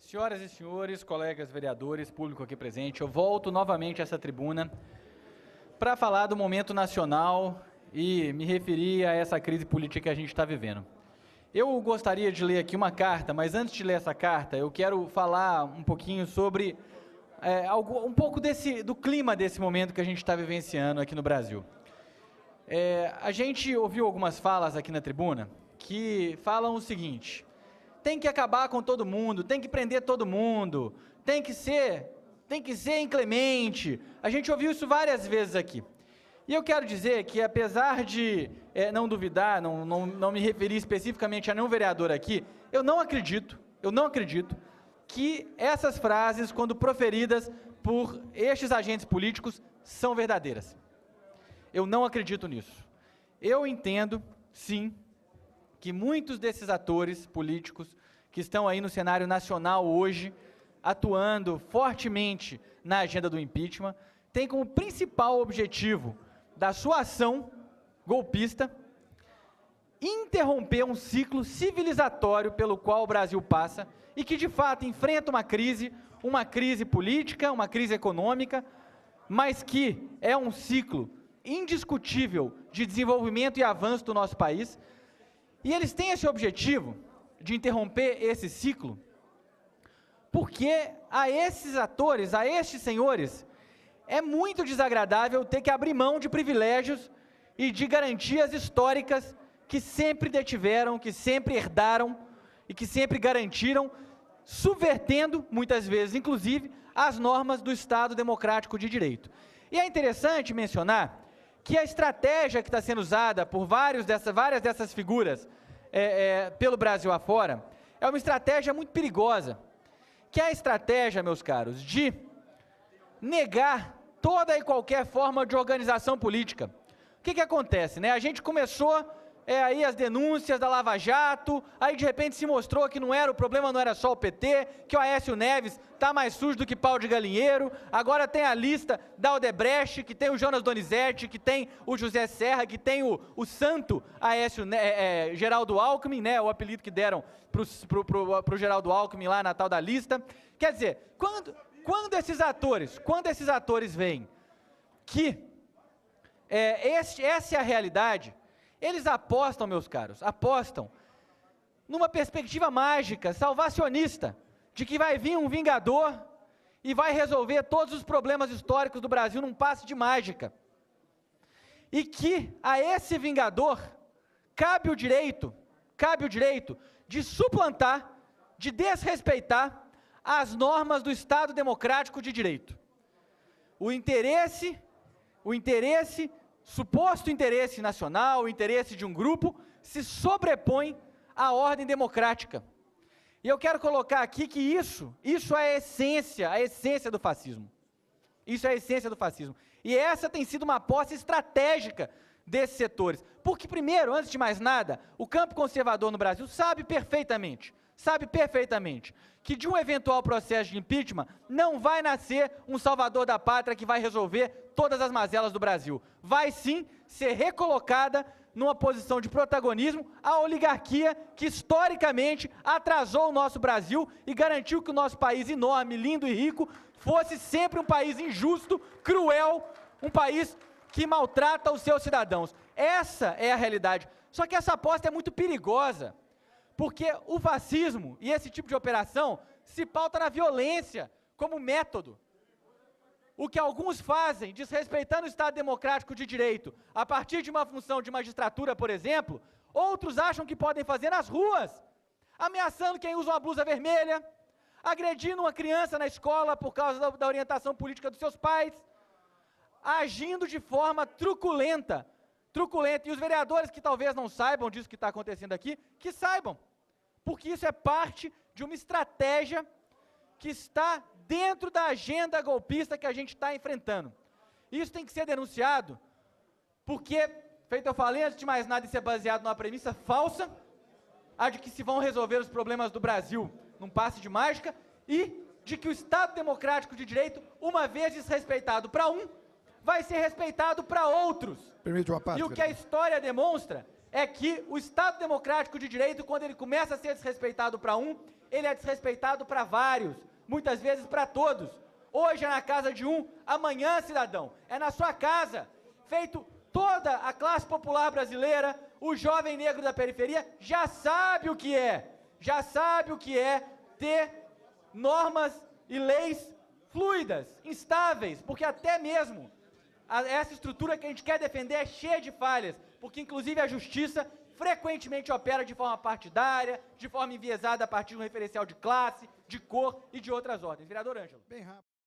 Senhoras e senhores, colegas vereadores, público aqui presente, eu volto novamente a essa tribuna para falar do momento nacional e me referir a essa crise política que a gente está vivendo. Eu gostaria de ler aqui uma carta, mas antes de ler essa carta, eu quero falar um pouquinho sobre um pouco do clima desse momento que a gente está vivenciando aqui no Brasil. A gente ouviu algumas falas aqui na tribuna que falam o seguinte: tem que acabar com todo mundo, tem que prender todo mundo, tem que ser inclemente. A gente ouviu isso várias vezes aqui. E eu quero dizer que, apesar de não duvidar, não me referir especificamente a nenhum vereador aqui, eu não acredito que essas frases, quando proferidas por estes agentes políticos, são verdadeiras. Eu não acredito nisso. Eu entendo, sim, que muitos desses atores políticos que estão aí no cenário nacional hoje, atuando fortemente na agenda do impeachment, têm como principal objetivo da sua ação golpista interromper um ciclo civilizatório pelo qual o Brasil passa e que, de fato, enfrenta uma crise política, uma crise econômica, mas que é um ciclo indiscutível de desenvolvimento e avanço do nosso país. E eles têm esse objetivo de interromper esse ciclo porque a esses atores, a estes senhores, é muito desagradável ter que abrir mão de privilégios e de garantias históricas que sempre detiveram, que sempre herdaram e que sempre garantiram, subvertendo, muitas vezes, inclusive, as normas do Estado Democrático de Direito. E é interessante mencionar que a estratégia que está sendo usada por várias dessas figuras pelo Brasil afora é uma estratégia muito perigosa, que é a estratégia, meus caros, de negar toda e qualquer forma de organização política. O que acontece, né? A gente começou aí as denúncias da Lava Jato, aí de repente se mostrou que o problema não era só o PT, que o Aécio Neves está mais sujo do que pau de galinheiro, agora tem a lista da Odebrecht, que tem o Jonas Donizete, que tem o José Serra, que tem o santo Geraldo Alckmin, né, o apelido que deram pro Geraldo Alckmin lá na tal da lista. Quer dizer, quando esses atores veem que essa é a realidade, eles apostam, meus caros, numa perspectiva mágica, salvacionista, de que vai vir um vingador e vai resolver todos os problemas históricos do Brasil num passe de mágica. E que a esse vingador cabe o direito de suplantar, de desrespeitar as normas do Estado Democrático de Direito. Suposto interesse nacional, o interesse de um grupo, se sobrepõe à ordem democrática. E eu quero colocar aqui que isso é a essência do fascismo. Isso é a essência do fascismo. E essa tem sido uma aposta estratégica desses setores. Porque, primeiro, antes de mais nada, o campo conservador no Brasil sabe perfeitamente que de um eventual processo de impeachment não vai nascer um salvador da pátria que vai resolver todas as mazelas do Brasil. Vai sim ser recolocada numa posição de protagonismo a oligarquia que historicamente atrasou o nosso Brasil e garantiu que o nosso país enorme, lindo e rico fosse sempre um país injusto, cruel, um país que maltrata os seus cidadãos. Essa é a realidade. Só que essa aposta é muito perigosa, porque o fascismo e esse tipo de operação se pauta na violência como método. O que alguns fazem, desrespeitando o Estado Democrático de Direito, a partir de uma função de magistratura, por exemplo, outros acham que podem fazer nas ruas, ameaçando quem usa uma blusa vermelha, agredindo uma criança na escola por causa da orientação política dos seus pais, agindo de forma truculenta. E os vereadores que talvez não saibam disso que está acontecendo aqui, que saibam, porque isso é parte de uma estratégia que está dentro da agenda golpista que a gente está enfrentando. Isso tem que ser denunciado, porque, feito eu falei, antes de mais nada, isso é baseado numa premissa falsa, a de que se vão resolver os problemas do Brasil num passe de mágica, e de que o Estado Democrático de Direito, uma vez desrespeitado para vai ser respeitado para outros. Permite uma parte. E o que a história demonstra é que o Estado democrático de direito, quando ele começa a ser desrespeitado para um, ele é desrespeitado para vários, muitas vezes para todos. Hoje é na casa de um, amanhã, cidadão, é na sua casa. Feito toda a classe popular brasileira, o jovem negro da periferia já sabe o que é ter normas e leis fluidas, instáveis, porque até mesmo essa estrutura que a gente quer defender é cheia de falhas, porque inclusive a justiça frequentemente opera de forma partidária, de forma enviesada a partir de um referencial de classe, de cor e de outras ordens. Vereador Ângelo. Bem rápido.